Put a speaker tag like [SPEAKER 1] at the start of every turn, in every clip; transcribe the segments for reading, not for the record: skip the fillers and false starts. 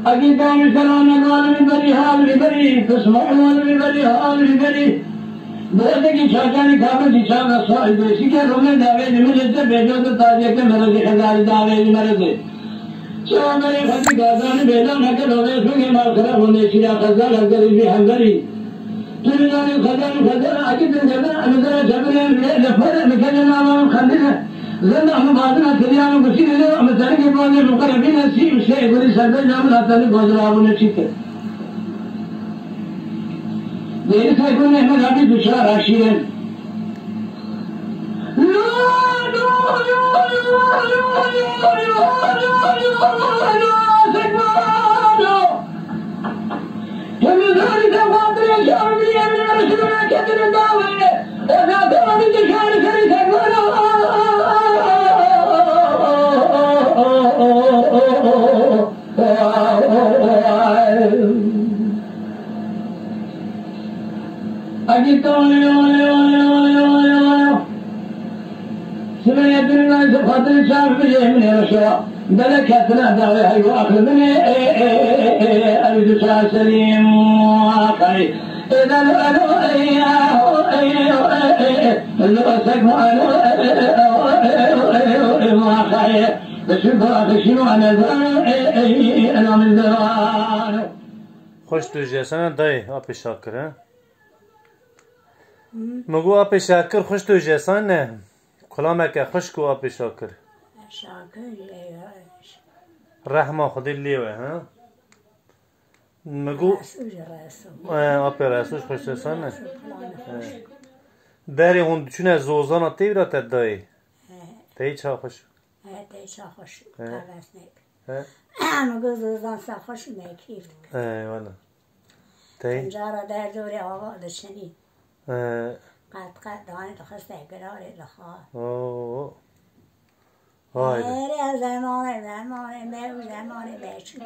[SPEAKER 1] اگه دام سلام نگال میبری حال میبری قسمت مال میبری حال میبری بوده کی چاچانی کامل کی چاچا سوال دیسی که رومه داوی نمیشه بیجا تو تاجی که مرزی خدای داوی مرزی چرا میری خدای گازانی بیجا نکه رومه سوی مال خراب ہونے چیزا خزان هنگری هنگری تو میدانی خزان اگه دنیا امیدوار جبران لفظ میکنه نام خندیده زنده هم بعدنا تریانو کسی نه مثلا که باید مقربین هستی شیء گوری سرده جام لاتانی بازارابونه چیکه دیگه سایکون احمد آبی دوچار آشیره Aquí سمعت الناس خاطر شاف من رشوا بلا كتنا داوي هاي واخر من اريد شاف سليم واقعي اذا انا سكوا انا واقعي بشوف شنو انا من زمان
[SPEAKER 2] خوش تو جسنا دای آپ شاکر ها مگو آپ شاکر خوش تو جسان نه کلامه که خوش کو آپ شاکر رحمه خودی لیوه ها مگو آپ رسوش خوش جسان نه داری هون چونه زوزانا تیو را تدایی تایی چا خوش
[SPEAKER 3] تایی چا خوش قرص نیک مگو زوزان سا خوش میکیف
[SPEAKER 2] والا تایی
[SPEAKER 3] تنجارا در دوری آقا دشنی قد دانی تو خسته گراری لخواه میری زمان بیشی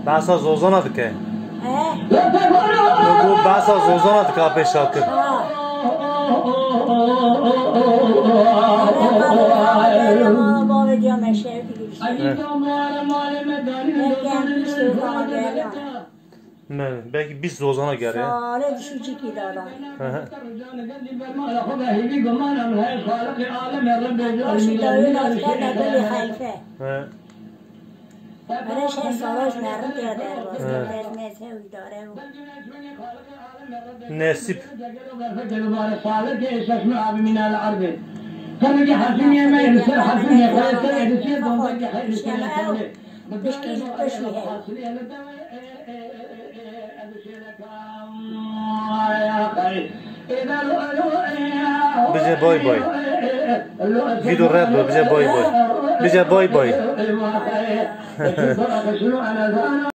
[SPEAKER 2] بحثا زوزانا دکه مگو بحثا زوزانا دکه آپ شاکر belki 20 روزانه گره
[SPEAKER 3] ساله دشی چی دادن باشی دایی نازده نداری خیفه برش سالاش مرد یاده برزمه سوی داره
[SPEAKER 2] نصیب
[SPEAKER 1] كان حسنية ما يصير حسنية خلاص يصير ضمك
[SPEAKER 2] بجا باي باي فيديو راب بجا باي باي بجا باي باي